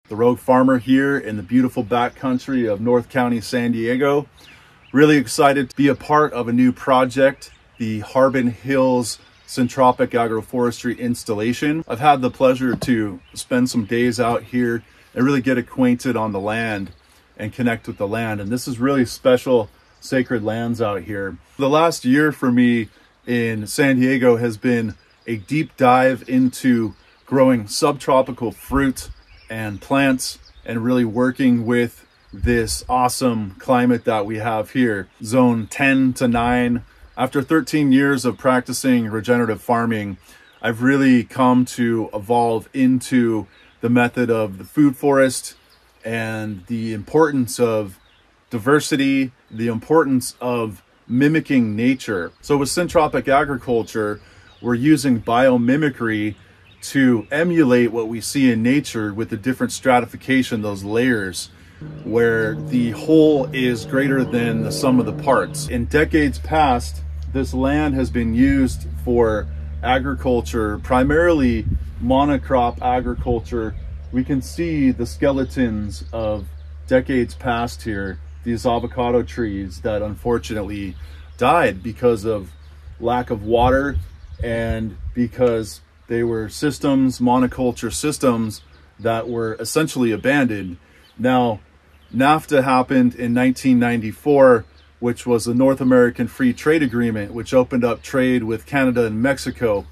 The rogue farmer here in the beautiful backcountry of North County, San Diego. Really excited to be a part of a new project, the Harbin Hills Syntropic Agroforestry installation. I've had the pleasure to spend some days out here and really get acquainted on the land and connect with the land. And this is really special, sacred lands out here. The last year for me in San Diego has been a deep dive into growing subtropical fruit and plants and really working with this awesome climate that we have here. Zone 10 to 9. After 13 years of practicing regenerative farming, I've really come to evolve into the method of the food forest and the importance of diversity, the importance of mimicking nature. So with syntropic agriculture, we're using biomimicry to emulate what we see in nature with the different stratification, those layers, where the whole is greater than the sum of the parts. In decades past, this land has been used for agriculture, primarily monocrop agriculture. We can see the skeletons of decades past here, these avocado trees that unfortunately died because of lack of water and because they were systems, monoculture systems that were essentially abandoned. Now, NAFTA happened in 1994, which was the North American Free Trade Agreement, which opened up trade with Canada and Mexico,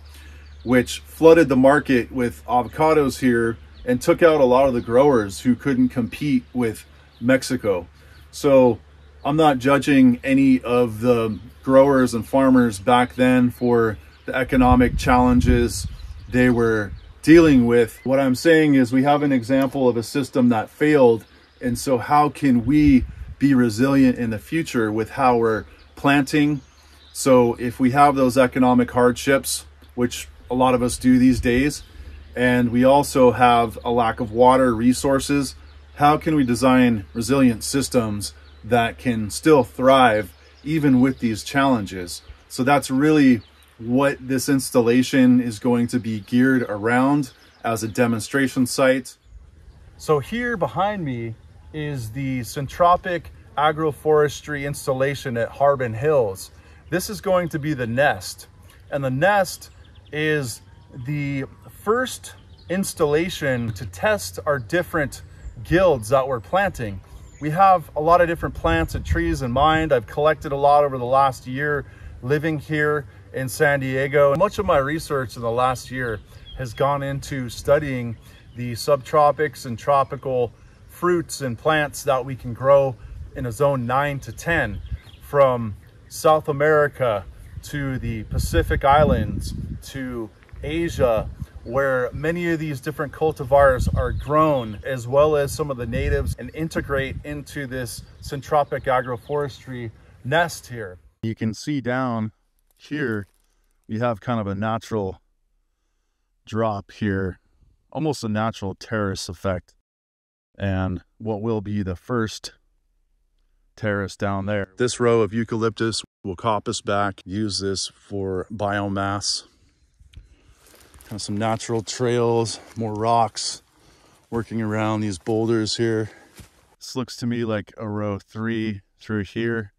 which flooded the market with avocados here and took out a lot of the growers who couldn't compete with Mexico. So I'm not judging any of the growers and farmers back then for the economic challenges they were dealing with. What I'm saying is we have an example of a system that failed, and so how can we be resilient in the future with how we're planting? So if we have those economic hardships, which a lot of us do these days, and we also have a lack of water resources, how can we design resilient systems that can still thrive even with these challenges? So that's really what this installation is going to be geared around as a demonstration site. So here behind me is the Syntropic Agroforestry installation at Harbin Hills. This is going to be the nest, and the nest is the first installation to test our different guilds that we're planting. We have a lot of different plants and trees in mind. I've collected a lot over the last year living here in San Diego. Much of my research in the last year has gone into studying the subtropics and tropical fruits and plants that we can grow in a zone 9 to 10, from South America to the Pacific Islands to Asia, where many of these different cultivars are grown, as well as some of the natives, and integrate into this Syntropic Agroforestry nest here. You can see down here, we have kind of a natural drop here, almost a natural terrace effect. And what will be the first terrace down there. This row of eucalyptus will coppice back, use this for biomass. Kind of some natural trails, more rocks, working around these boulders here. This looks to me like a row 3 through here.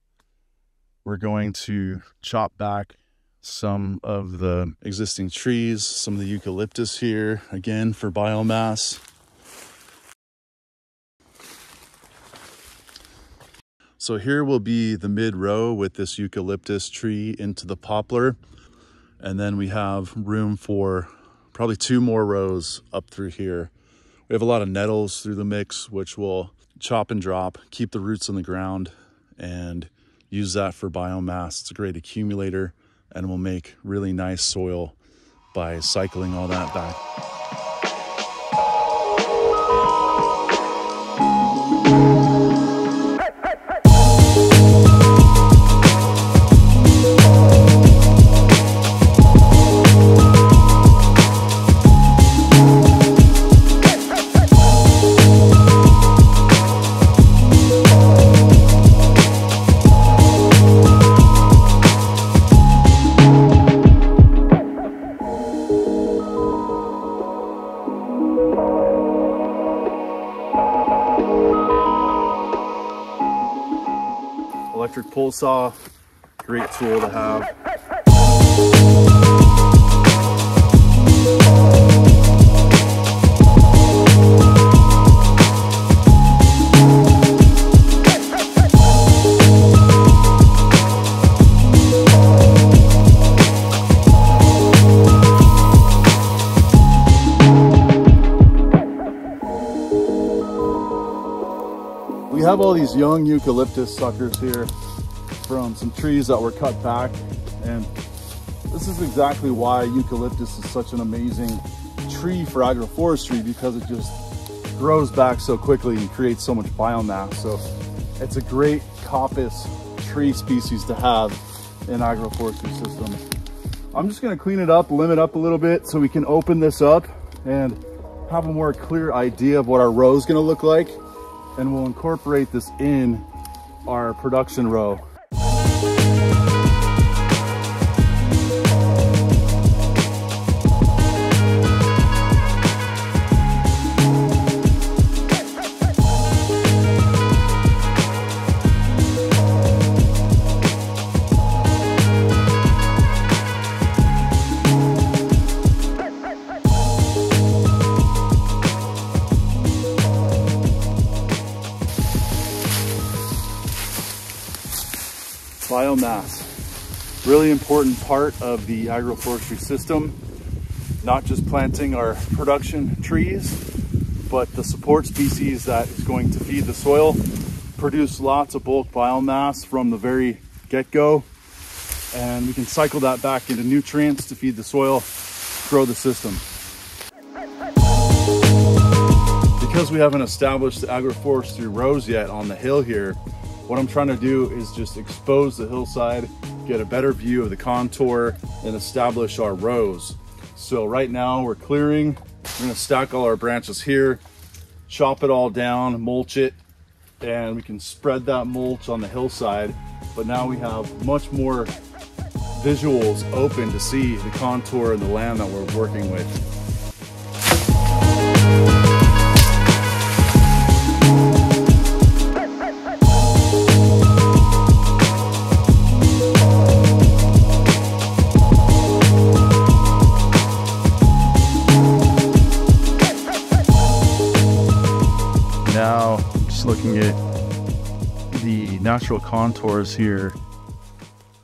We're going to chop back some of the existing trees, some of the eucalyptus here, again for biomass. So here will be the mid row with this eucalyptus tree into the poplar. And then we have room for probably 2 more rows up through here. We have a lot of nettles through the mix, which will chop and drop, keep the roots in the ground, and use that for biomass. It's a great accumulator and will make really nice soil by cycling all that back. pull saw, great tool to have. We have all these young eucalyptus suckers here from some trees that were cut back, and this is exactly why eucalyptus is such an amazing tree for agroforestry, because it just grows back so quickly and creates so much biomass. So it's a great coppice tree species to have in agroforestry system. I'm just going to clean it up, limit up a little bit so we can open this up and have a more clear idea of what our row is going to look like. And we'll incorporate this in our production row. Biomass, really important part of the agroforestry system, not just planting our production trees, but the support species that is going to feed the soil, produce lots of bulk biomass from the very get-go, and we can cycle that back into nutrients to feed the soil, grow the system. Because we haven't established the agroforestry rows yet on the hill here, what I'm trying to do is just expose the hillside, get a better view of the contour, and establish our rows. So right now we're clearing. We're gonna stack all our branches here, chop it all down, mulch it, and we can spread that mulch on the hillside. But now we have much more visuals open to see the contour and the land that we're working with. Now, just looking at the natural contours here,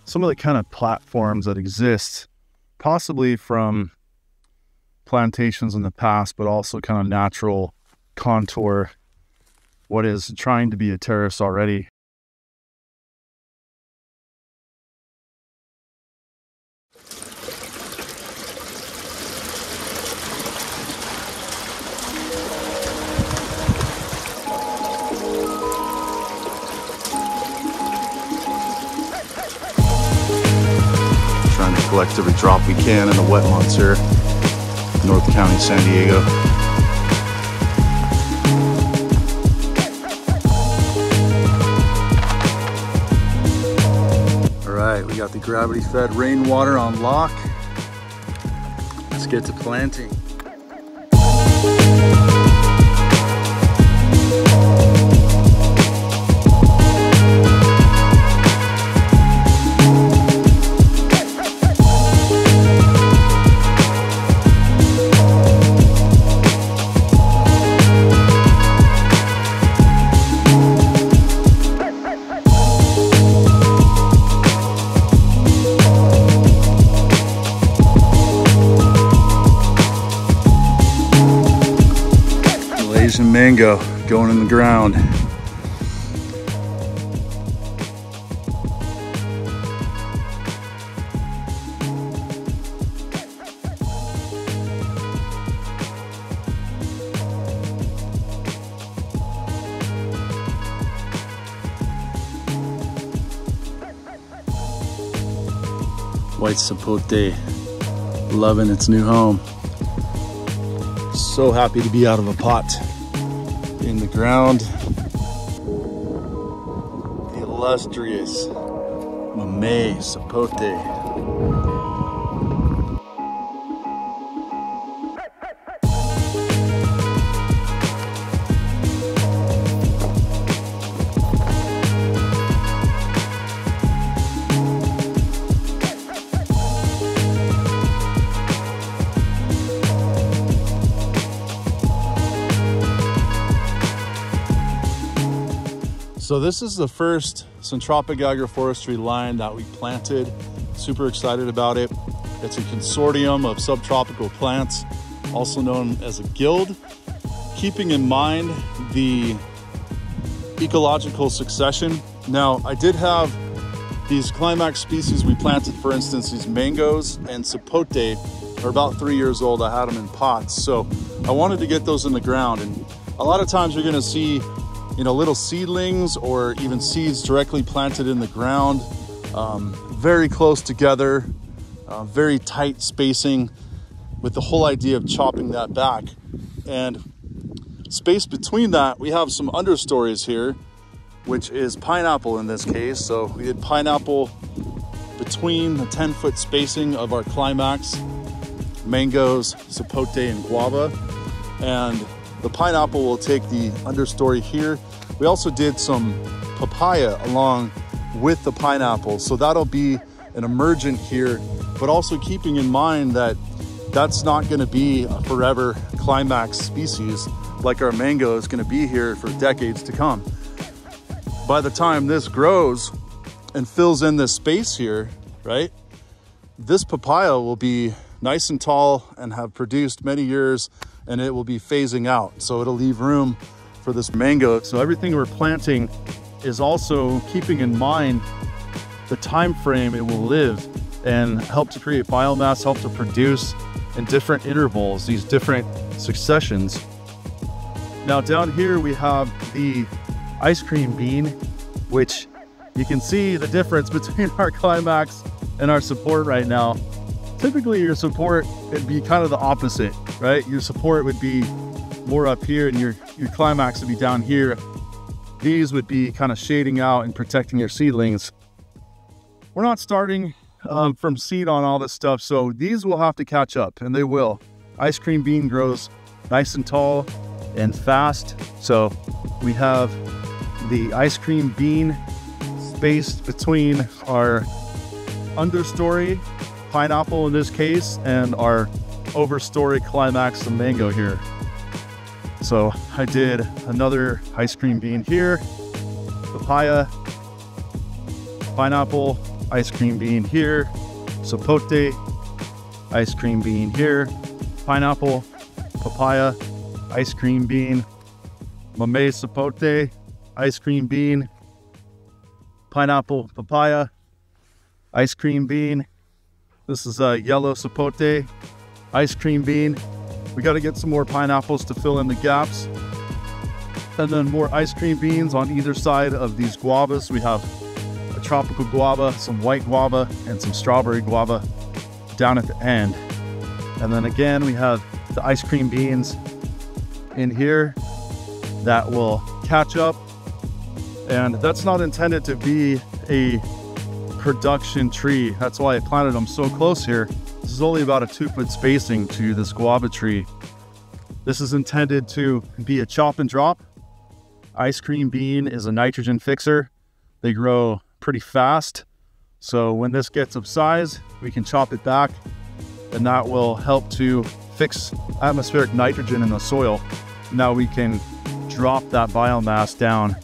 some of the kind of platforms that exist, possibly from plantations in the past, but also kind of natural contour, what is trying to be a terrace already. Collect every drop we can in the wet months here, North County, San Diego. All right, we got the gravity-fed rainwater on lock. Let's get to planting. Malaysian mango going in the ground. White sapote loving its new home. So happy to be out of a pot in the ground. The illustrious Mamey sapote. So this is the first Syntropic Agroforestry line that we planted. Super excited about it. It's a consortium of subtropical plants, also known as a guild, keeping in mind the ecological succession. Now, I did have these climax species we planted, for instance, these mangoes and sapote are about 3 years old. I had them in pots. So I wanted to get those in the ground. And a lot of times you're gonna see, little seedlings or even seeds directly planted in the ground, very close together, very tight spacing, with the whole idea of chopping that back. And space between that, we have some understories here, which is pineapple in this case. So we did pineapple between the 10-foot spacing of our climax, mangoes, sapote, and guava. And the pineapple will take the understory here. We also did some papaya along with the pineapple. So that'll be an emergent here, but also keeping in mind that that's not gonna be a forever climax species. Like our mango is gonna be here for decades to come. By the time this grows and fills in this space here, right, this papaya will be nice and tall and have produced many years, and it will be phasing out. So it'll leave room for this mango. So everything we're planting is also keeping in mind the time frame it will live and help to create biomass, help to produce in different intervals, these different successions. Now down here we have the ice cream bean, which you can see the difference between our climax and our support right now. Typically your support would be kind of the opposite, right? Your support would be more up here and your climax would be down here. These would be kind of shading out and protecting your seedlings. We're not starting from seed on all this stuff, so these will have to catch up, and they will. Ice cream bean grows nice and tall and fast. So we have the ice cream bean spaced between our understory, pineapple in this case, and our overstory climax of mango here. So I did another ice cream bean here, papaya, pineapple, ice cream bean here, sapote, ice cream bean here, pineapple, papaya, ice cream bean, mamey sapote, ice cream bean, pineapple, papaya, ice cream bean. This is a yellow sapote, ice cream bean. We got to get some more pineapples to fill in the gaps. And then more ice cream beans on either side of these guavas. We have a tropical guava, some white guava, and some strawberry guava down at the end. And then again, we have the ice cream beans in here that will catch up. And that's not intended to be a production tree. That's why I planted them so close here. This is only about a 2-foot spacing to this guava tree. This is intended to be a chop and drop. Ice cream bean is a nitrogen fixer. They grow pretty fast. So when this gets of size, we can chop it back, and that will help to fix atmospheric nitrogen in the soil. Now we can drop that biomass down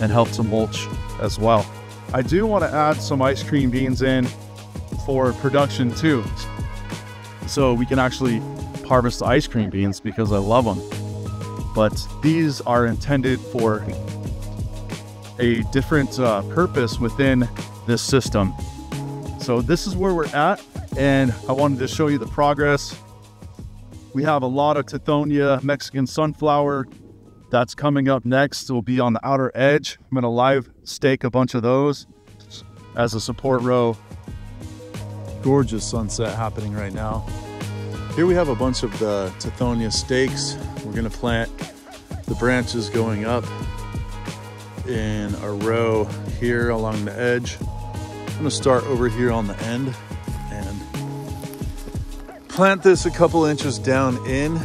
and help to mulch as well. I do want to add some ice cream beans in for production too. So we can actually harvest the ice cream beans because I love them. But these are intended for a different purpose within this system. So this is where we're at, and I wanted to show you the progress. We have a lot of Tithonia Mexican sunflower that's coming up next. It will be on the outer edge. I'm gonna live stake a bunch of those as a support row. Gorgeous sunset happening right now. Here we have a bunch of the Tithonia stakes. We're gonna plant the branches going up in a row here along the edge. I'm gonna start over here on the end and plant this a couple inches down in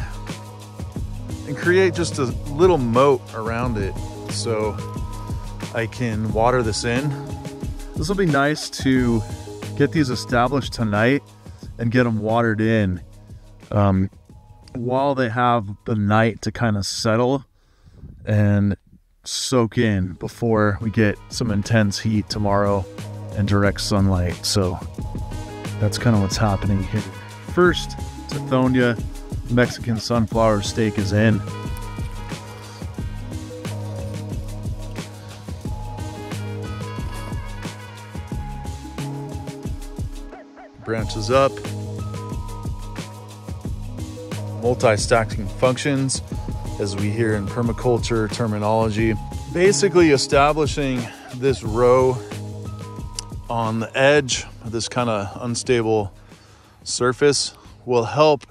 and create just a little moat around it so I can water this in. This will be nice to get these established tonight and get them watered in while they have the night to kind of settle and soak in before we get some intense heat tomorrow and direct sunlight. So that's kind of what's happening here. First, Tithonia Mexican sunflower stake is in. Branches up. Multi-stacking functions, as we hear in permaculture terminology. Basically establishing this row on the edge of this kind of unstable surface will help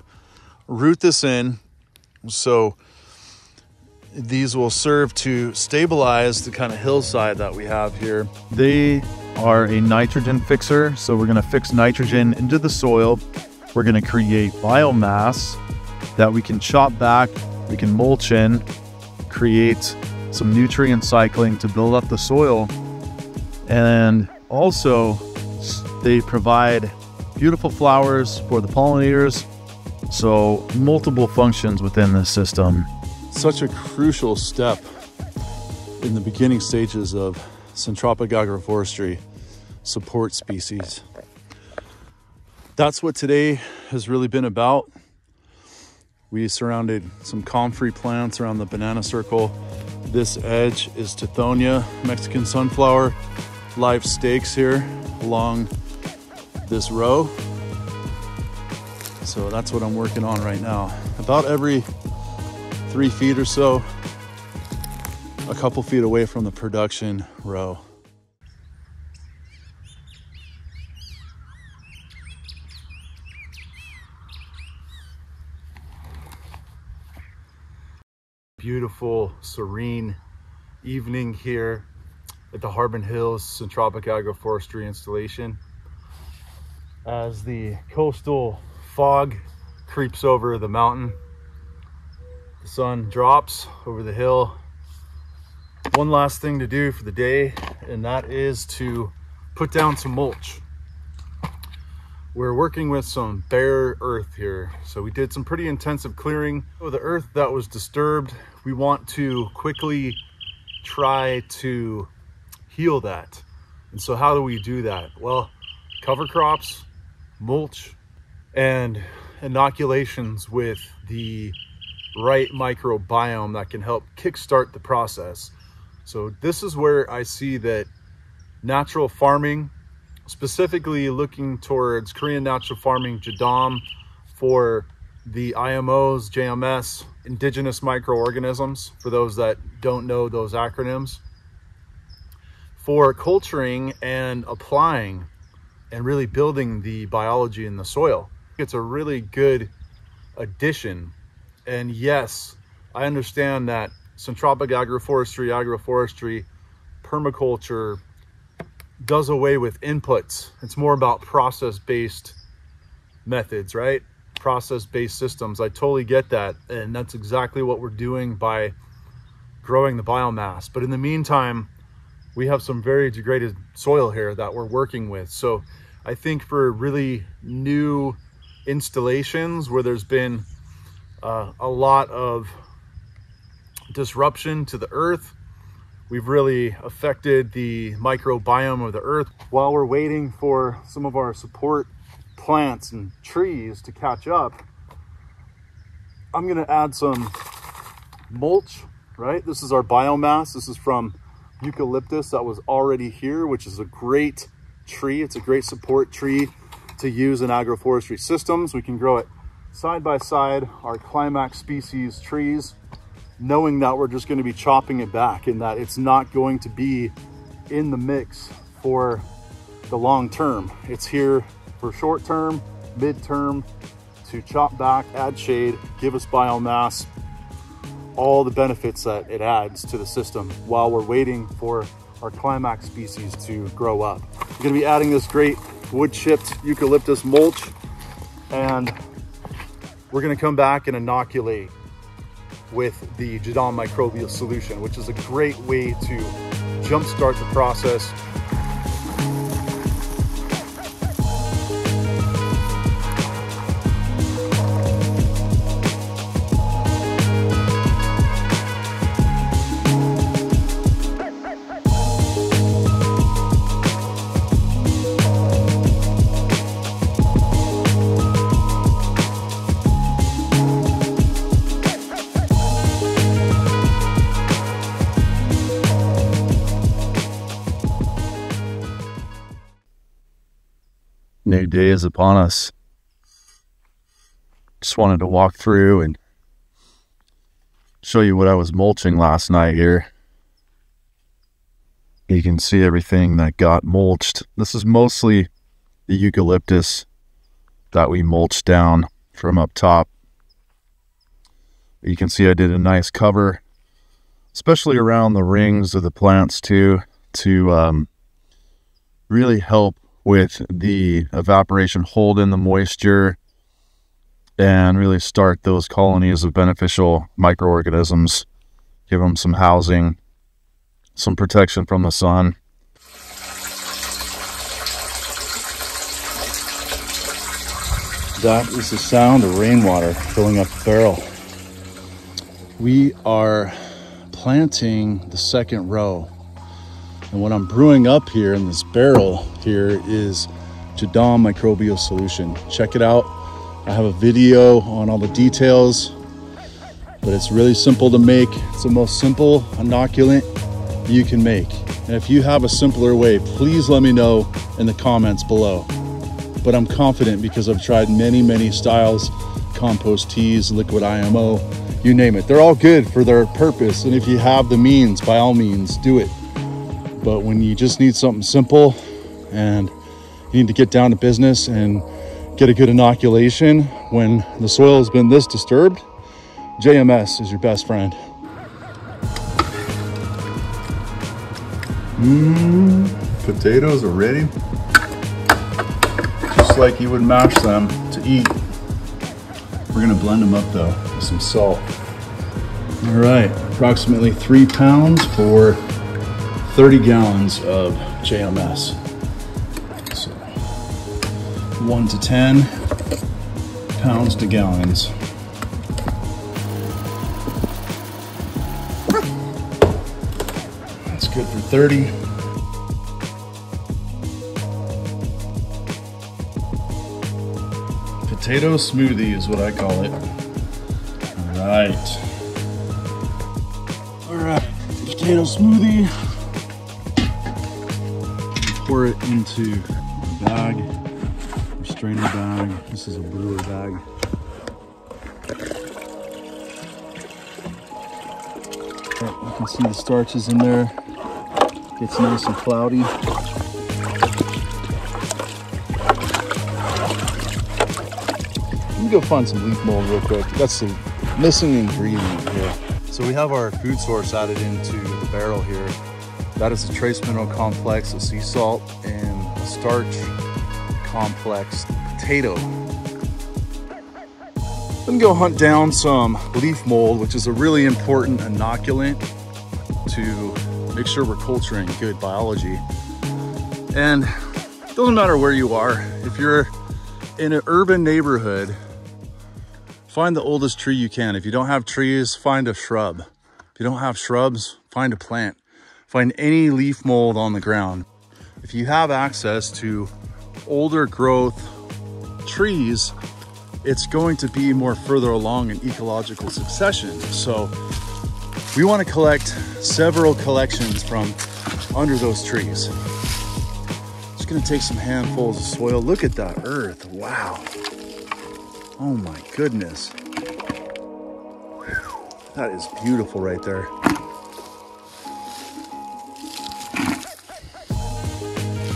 root this in. So these will serve to stabilize the kind of hillside that we have here. They are a nitrogen fixer, so we're going to fix nitrogen into the soil. We're going to create biomass that we can chop back, we can mulch in, create some nutrient cycling to build up the soil. And also they provide beautiful flowers for the pollinators. So multiple functions within this system. Such a crucial step in the beginning stages of Syntropic agroforestry support species. That's what today has really been about. We surrounded some comfrey plants around the banana circle. This edge is Tithonia Mexican sunflower live stakes here along this row. So that's what I'm working on right now. About every 3 feet or so, a couple feet away from the production row. Beautiful, serene evening here at the Harbin Hills Syntropic Agroforestry installation. As the coastal fog creeps over the mountain, the sun drops over the hill. One last thing to do for the day, and that is to put down some mulch. We're working with some bare earth here. So we did some pretty intensive clearing of the earth that was disturbed. We want to quickly try to heal that. And so how do we do that? Well, cover crops, mulch, and inoculations with the right microbiome that can help kickstart the process. So this is where I see that natural farming, specifically looking towards Korean natural farming, Jadam, for the IMOs, JMS, indigenous microorganisms, for those that don't know those acronyms, for culturing and applying and really building the biology in the soil. It's a really good addition. And yes, I understand that Syntropic agroforestry, permaculture does away with inputs. It's more about process-based methods, right? Process-based systems. I totally get that. And that's exactly what we're doing by growing the biomass. But in the meantime, we have some very degraded soil here that we're working with. So I think for really new installations where there's been a lot of disruption to the earth, we've really affected the microbiome of the earth. While we're waiting for some of our support plants and trees to catch up, I'm gonna add some mulch, right? This is our biomass. This is from eucalyptus that was already here, which is a great tree. It's a great support tree to use in agroforestry systems. We can grow it side by side our climax species trees, knowing that we're just going to be chopping it back and that it's not going to be in the mix for the long term. It's here for short term, mid-term, to chop back, add shade, give us biomass, all the benefits that it adds to the system while we're waiting for our climax species to grow up. We're going to be adding this great wood chipped eucalyptus mulch, and we're going to come back and inoculate with the Jadam microbial solution, which is a great way to jumpstart the process. new day is upon us. Just wanted to walk through and show you what I was mulching last night here. You can see everything that got mulched. This is mostly the eucalyptus that we mulched down from up top. You can see I did a nice cover, especially around the rings of the plants too, to really help with the evaporation, hold in the moisture, and really start those colonies of beneficial microorganisms. Give them some housing, some protection from the sun. That is the sound of rainwater filling up the barrel. We are planting the second row. And what I'm brewing up here in this barrel here is Jadam microbial solution. Check it out. I have a video on all the details, but it's really simple to make. It's the most simple inoculant you can make. And if you have a simpler way, please let me know in the comments below. But I'm confident because I've tried many styles, compost teas, liquid IMO, you name it. They're all good for their purpose. And if you have the means, by all means, do it. But when you just need something simple and you need to get down to business and get a good inoculation when the soil has been this disturbed, JMS is your best friend. Potatoes are ready. Just like you would mash them to eat. We're gonna blend them up though with some salt. All right, approximately 3 pounds for 30 gallons of JMS. So 1 to 10 pounds to gallons. That's good for 30. Potato smoothie is what I call it. All right. All right, potato smoothie. Pour it into a bag, a strainer bag. This is a brewer bag. You can see the starches in there. Gets nice and cloudy. Let me go find some leaf mold real quick. That's the missing ingredient here. So we have our food source added into the barrel here. That is a trace mineral complex of sea salt and a starch complex potato. Let me go hunt down some leaf mold, which is a really important inoculant to make sure we're culturing good biology. And it doesn't matter where you are. If you're in an urban neighborhood, find the oldest tree you can. If you don't have trees, find a shrub. If you don't have shrubs, find a plant. Find any leaf mold on the ground. If you have access to older growth trees, it's going to be more further along in ecological succession. So we want to collect several collections from under those trees. Just gonna take some handfuls of soil. Look at that earth, wow. Oh my goodness. That is beautiful right there.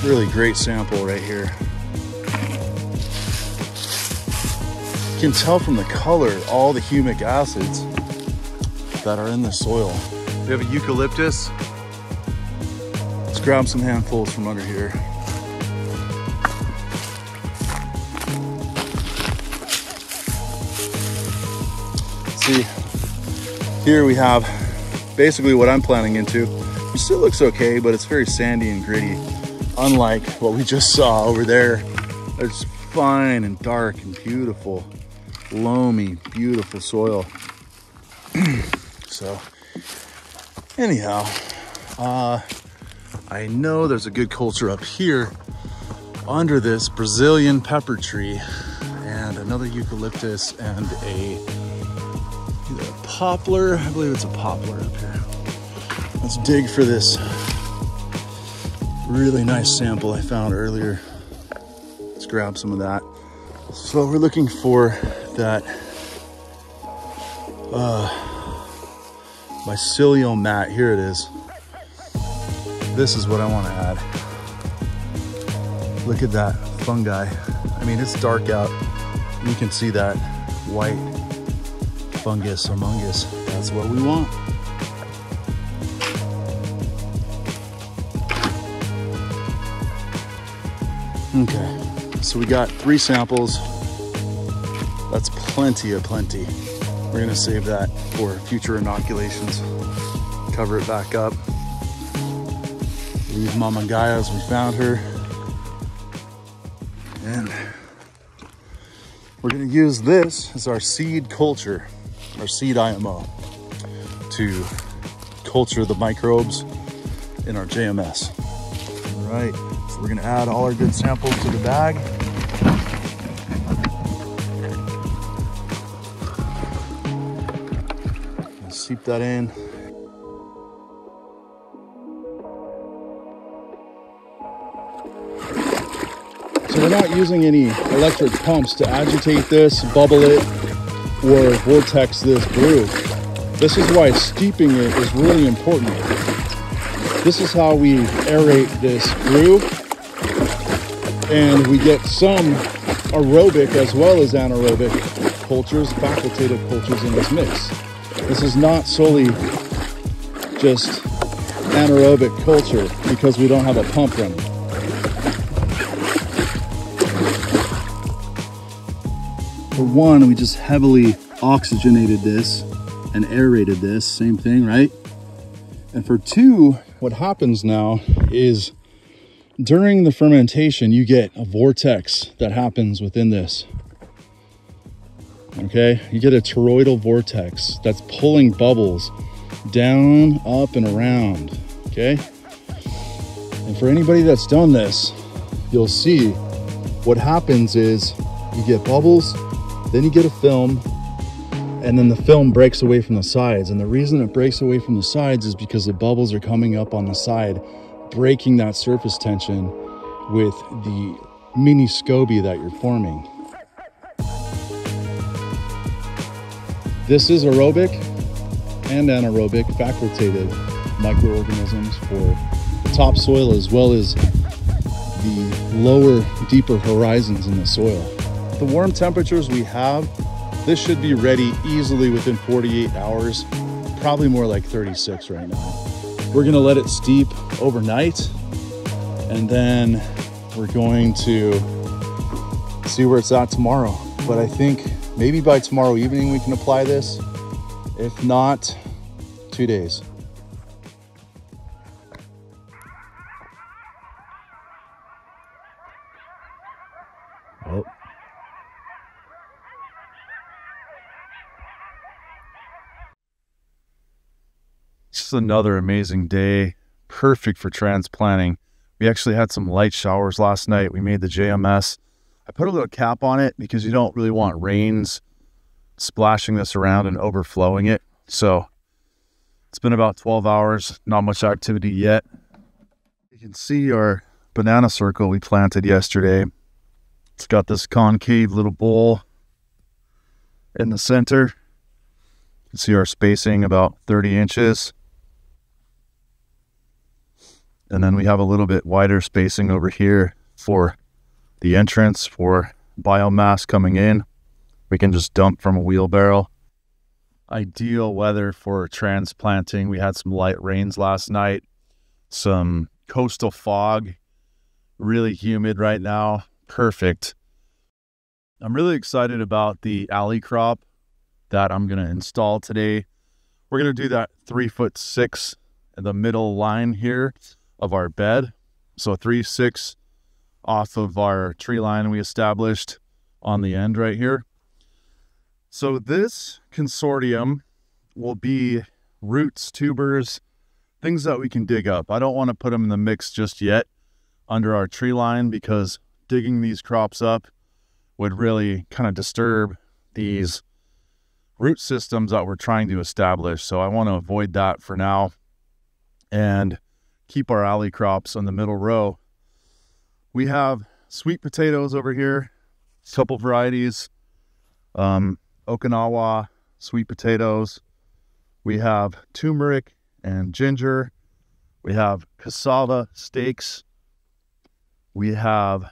Really great sample right here. You can tell from the color all the humic acids that are in the soil. We have a eucalyptus. Let's grab some handfuls from under here. See, here we have basically what I'm planting into. It still looks okay, but it's very sandy and gritty. Unlike what we just saw over there. It's fine and dark and beautiful, loamy, beautiful soil. So anyhow, I know there's a good culture up here under this Brazilian pepper tree and another eucalyptus and either a poplar. I believe it's a poplar up here. Let's dig for this really nice sample I found earlier. Let's grab some of that. So we're looking for that mycelium mat. Here it is. This is what I want to add. Look at that fungi. I mean, it's dark out. You can see that white fungus among us. That's what we want. Okay, so we got 3 samples. That's plenty of plenty. We're gonna save that for future inoculations. Cover it back up. Leave Mama Gaia as we found her. And we're gonna use this as our seed culture, our seed IMO, to culture the microbes in our JMS. All right, so we're gonna add all our good samples to the bag. Seep that in. So we're not using any electric pumps to agitate this, bubble it, or vortex this brew. This is why steeping it is really important. This is how we aerate this brew, and we get some aerobic as well as anaerobic cultures, facultative cultures in this mix. This is not solely just anaerobic culture because we don't have a pump running. For one, we just heavily oxygenated this and aerated this, same thing, right? And for two, what happens now is during the fermentation, you get a vortex that happens within this. Okay, you get a toroidal vortex that's pulling bubbles down, up, and around, okay? And for anybody that's done this, you'll see what happens is you get bubbles, then you get a film, and then the film breaks away from the sides. And the reason it breaks away from the sides is because the bubbles are coming up on the side, breaking that surface tension with the mini SCOBY that you're forming. This is aerobic and anaerobic facultative microorganisms for the topsoil as well as the lower, deeper horizons in the soil. The warm temperatures we have, this should be ready easily within 48 hours, probably more like 36 right now. We're gonna let it steep overnight, and then we're going to see where it's at tomorrow. But I think maybe by tomorrow evening we can apply this. If not, 2 days. Oh. Just another amazing day, perfect for transplanting. We actually had some light showers last night. We made the JMS. I put a little cap on it because you don't really want rains splashing this around and overflowing it. So it's been about 12 hours, not much activity yet. You can see our banana circle we planted yesterday. It's got this concave little bowl in the center. You can see our spacing about 30 inches. And then we have a little bit wider spacing over here for the entrance for biomass coming in. We can just dump from a wheelbarrow. Ideal weather for transplanting. We had some light rains last night, some coastal fog, really humid right now. Perfect. I'm really excited about the alley crop that I'm going to install today. We're going to do that 3'6" in the middle line here of our bed. So 3'6" off of our tree line we established on the end right here. So this consortium will be roots, tubers, things that we can dig up. I don't want to put them in the mix just yet under our tree line because digging these crops up would really kind of disturb these root systems that we're trying to establish. So I want to avoid that for now and keep our alley crops on the middle row. We have sweet potatoes over here, a couple varieties. Okinawa sweet potatoes. We have turmeric and ginger. We have cassava steaks. We have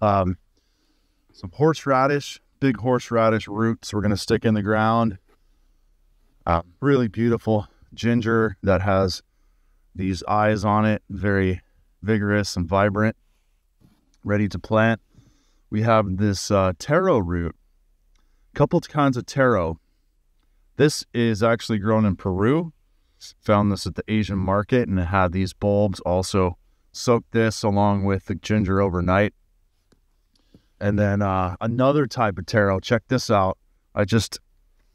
some horseradish, big horseradish roots we're going to stick in the ground. Really beautiful ginger that has these eyes on it, very vigorous and vibrant, ready to plant. We have this taro root, a couple kinds of taro. This is actually grown in Peru. Found this at the Asian market, and it had these bulbs. Also soaked this along with the ginger overnight. And then another type of taro. Check this out. I just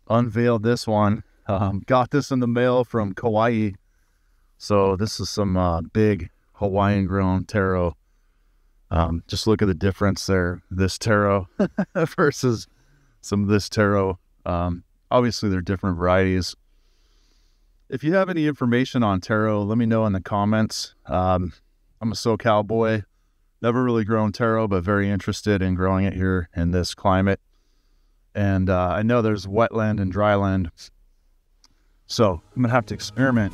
unveiled this one. Got this in the mail from Kauai. So this is some big Hawaiian grown taro. Just look at the difference there. This taro versus some of this taro. Obviously they're different varieties. If you have any information on taro, let me know in the comments. I'm a SoCal boy. Never really grown taro, but very interested in growing it here in this climate. And I know there's wetland and dryland. So I'm gonna have to experiment.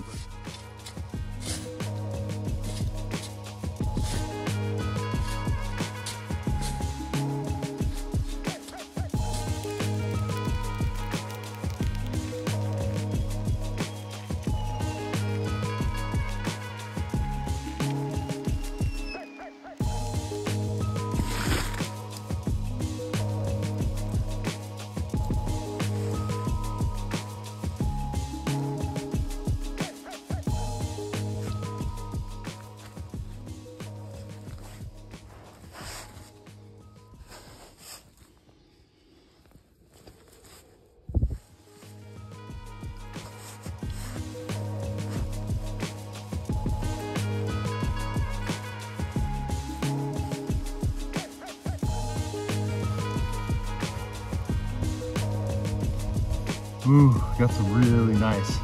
Ooh, got some really nice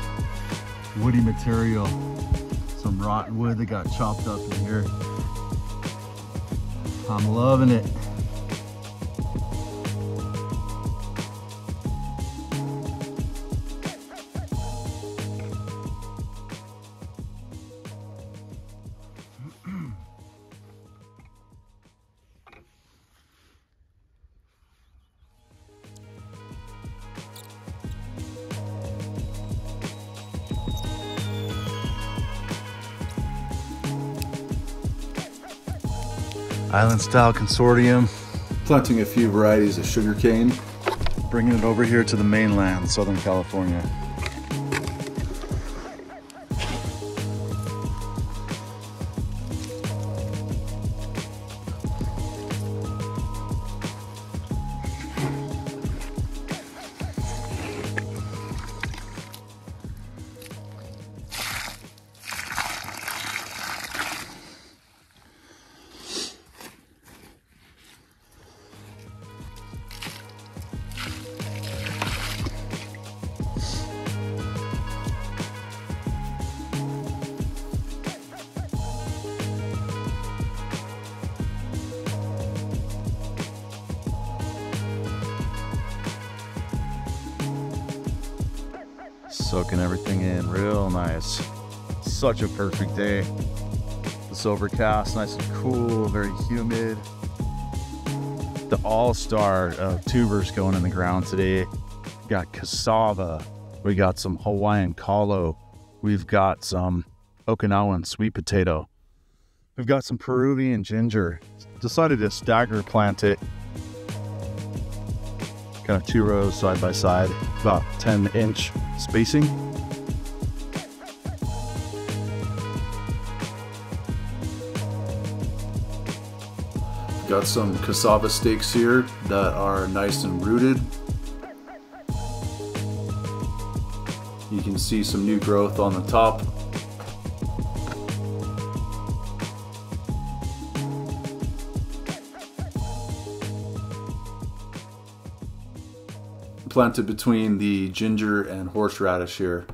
woody material. Some rotten wood that got chopped up in here. I'm loving it. Island style consortium. Planting a few varieties of sugarcane. Bringing it over here to the mainland, Southern California. Soaking everything in real nice. Such a perfect day. It's overcast, nice and cool, very humid. The all-star of tubers going in the ground today. We got cassava, we got some Hawaiian kalo, we've got some Okinawan sweet potato, we've got some Peruvian ginger. Decided to stagger plant it. Kind of 2 rows side by side, about 10-inch spacing. Got some cassava stakes here that are nice and rooted. You can see some new growth on the top. Planted between the ginger and horseradish here.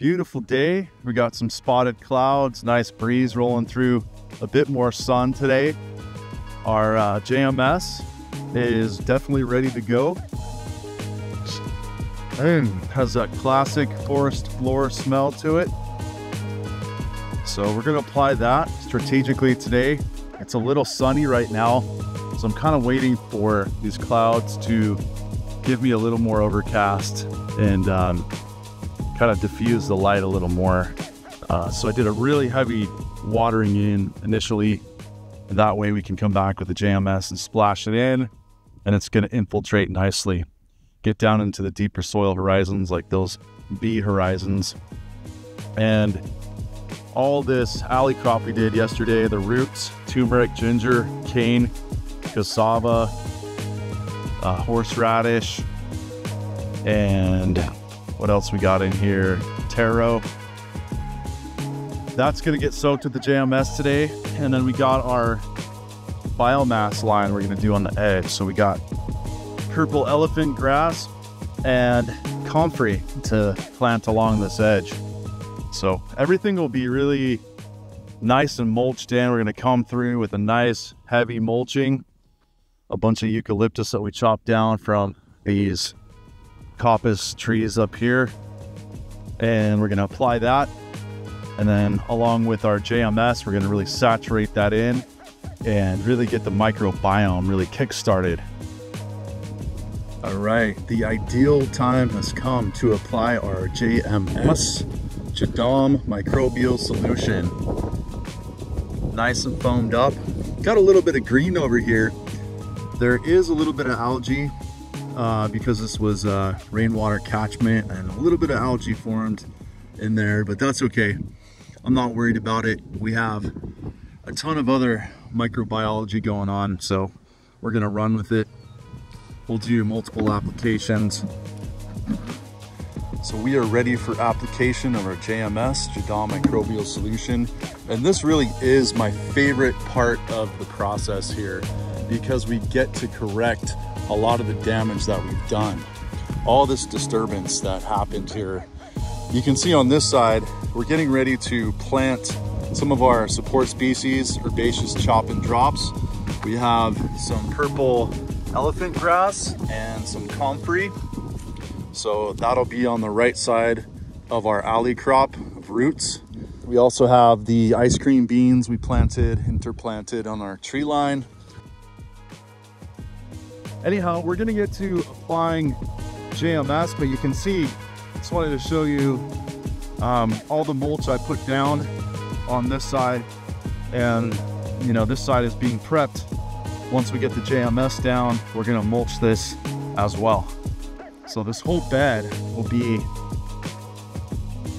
Beautiful day. We got some spotted clouds, nice breeze rolling through, a bit more sun today. Our JMS is definitely ready to go. And has that classic forest floor smell to it. So we're gonna apply that strategically today. It's a little sunny right now, so I'm kind of waiting for these clouds to give me a little more overcast and kind of diffuse the light a little more. So I did a really heavy watering in initially, and that way we can come back with the JMS and splash it in, and it's going to infiltrate nicely, get down into the deeper soil horizons like those B horizons. And all this alley crop we did yesterday, the roots, turmeric, ginger, cane, cassava, horseradish, and what else we got in here? Taro. That's gonna get soaked with the JMS today. And then we got our biomass line we're gonna do on the edge. So we got purple elephant grass and comfrey to plant along this edge. So everything will be really nice and mulched in. We're gonna come through with a nice heavy mulching, a bunch of eucalyptus that we chopped down from these coppice trees up here. And we're gonna apply that. And then along with our JMS, we're gonna really saturate that in and really get the microbiome really kick-started. All right, the ideal time has come to apply our JMS, Jadam Microbial Solution. Nice and foamed up. Got a little bit of green over here. There is a little bit of algae because this was rainwater catchment, and a little bit of algae formed in there, but that's okay. I'm not worried about it. We have a ton of other microbiology going on, so we're gonna run with it. We'll do multiple applications. So we are ready for application of our JMS, Jadam Microbial Solution. And this really is my favorite part of the process here, because we get to correct a lot of the damage that we've done. All this disturbance that happened here. You can see on this side, we're getting ready to plant some of our support species, herbaceous chop and drops. We have some purple elephant grass and some comfrey. So that'll be on the right side of our alley crop of roots. We also have the ice cream beans we planted, interplanted on our tree line. Anyhow, we're gonna get to applying JMS, but you can see, just wanted to show you all the mulch I put down on this side. And you know, this side is being prepped. Once we get the JMS down, we're gonna mulch this as well. So this whole bed will be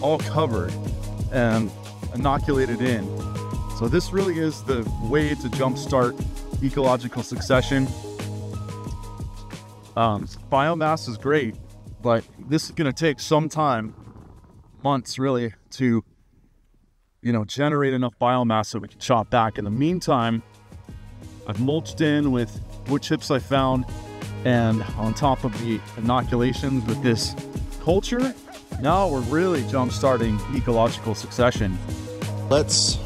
all covered and inoculated in. So this really is the way to jumpstart ecological succession. Biomass is great, but this is gonna take some time, months really, to generate enough biomass so we can chop back. In the meantime, I've mulched in with wood chips I found, and on top of the inoculations with this culture, now we're really jump-starting ecological succession. Let's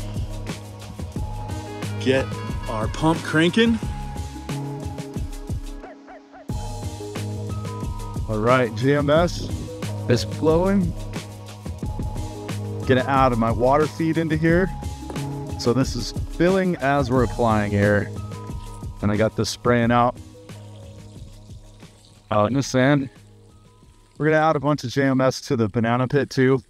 get our pump cranking. All right, JMS is flowing. Gonna add my water feed into here. So this is filling as we're applying here. And I got this spraying out in the sand. We're gonna add a bunch of JMS to the banana pit too.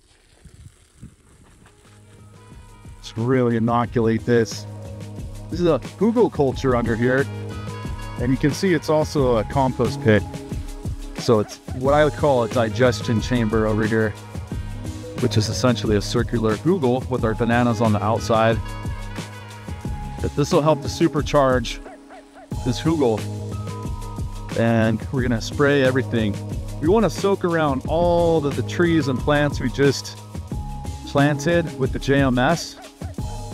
Just really inoculate this. This is a hugel culture under here. And you can see it's also a compost pit. So it's what I would call a digestion chamber over here, which is essentially a circular hugel with our bananas on the outside. But this will help to supercharge this hugel. And we're gonna spray everything. We wanna soak around all of the trees and plants we just planted with the JMS.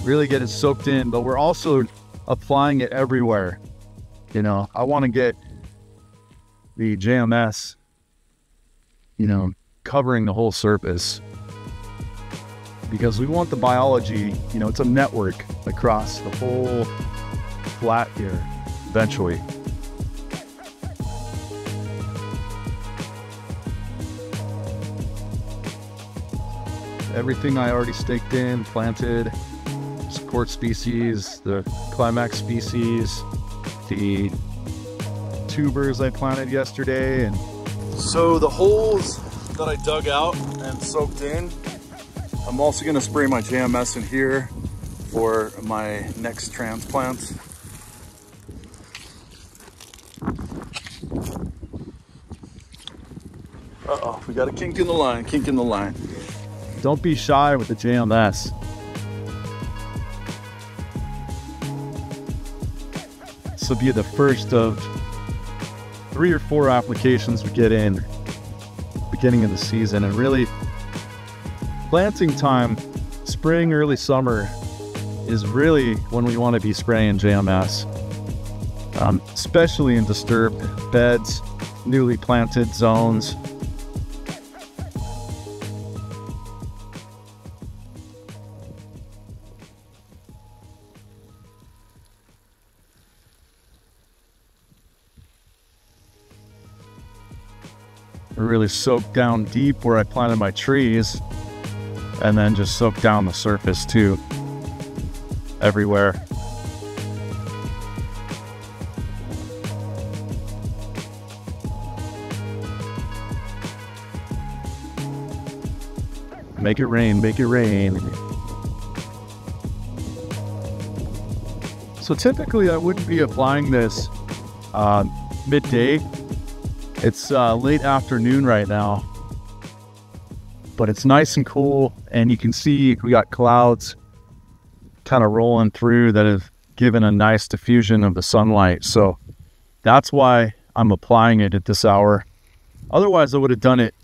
Really get it soaked in, but we're also applying it everywhere. I wanna get the JMS, covering the whole surface. because we want the biology, you know, it's a network across the whole flat here eventually. Everything I already staked in, planted, support species, the climax species, the tubers I planted yesterday. And so the holes that I dug out and soaked in, I'm also going to spray my JMS in here for my next transplant. Uh-oh, we got a kink in the line, don't be shy with the JMS. This will be the first of 3 or 4 applications we get in beginning of the season, and really planting time, spring, early summer, is really when we want to be spraying JMS, especially in disturbed beds, newly planted zones. Really soak down deep where I planted my trees, and then just soak down the surface too, everywhere. Make it rain, make it rain. So typically I wouldn't be applying this midday. It's late afternoon right now, but it's nice and cool, and you can see we got clouds kind of rolling through that have given a nice diffusion of the sunlight. So that's why I'm applying it at this hour. Otherwise I would have done it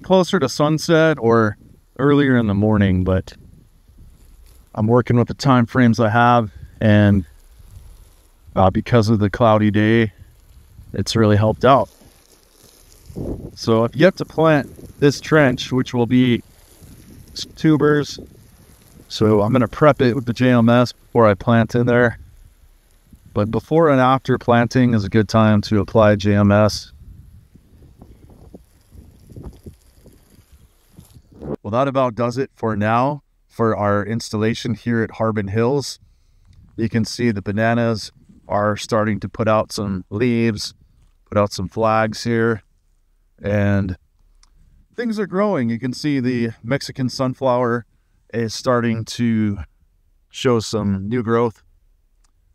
closer to sunset or earlier in the morning, but I'm working with the time frames I have, and because of the cloudy day, it's really helped out. So I've yet to plant this trench, which will be tubers. So I'm going to prep it with the JMS before I plant in there. But before and after planting is a good time to apply JMS. Well, that about does it for now for our installation here at Harbin Hills. You can see the bananas are starting to put out some leaves, put out some flags here, and things are growing. You can see the Mexican sunflower is starting to show some new growth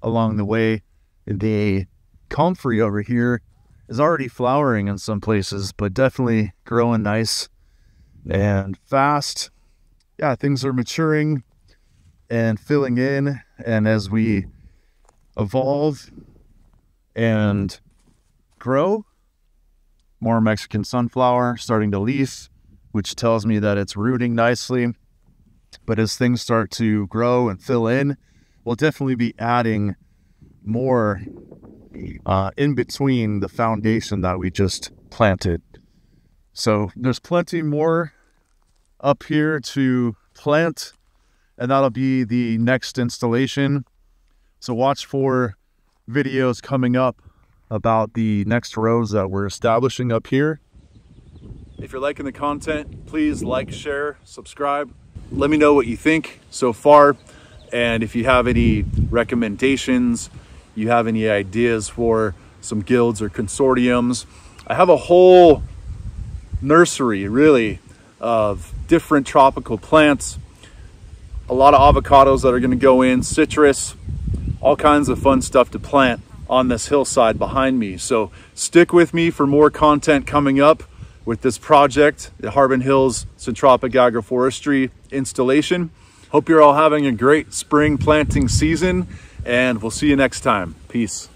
along the way. The comfrey over here is already flowering in some places, but definitely growing nice and fast. Yeah, things are maturing and filling in, and as we evolve and grow, more Mexican sunflower starting to leaf, which tells me that it's rooting nicely. But as things start to grow and fill in, we'll definitely be adding more in between the foundation that we just planted. So there's plenty more up here to plant, and that'll be the next installation. So watch for videos coming up about the next rows that we're establishing up here. If you're liking the content, please like, share, subscribe. Let me know what you think so far. And if you have any recommendations, you have any ideas for some guilds or consortiums, I have a whole nursery really of different tropical plants, a lot of avocados that are going to go in, citrus, all kinds of fun stuff to plant on this hillside behind me. So stick with me for more content coming up with this project, the Harbin Hills Syntropic Agroforestry installation. Hope you're all having a great spring planting season, and we'll see you next time. Peace.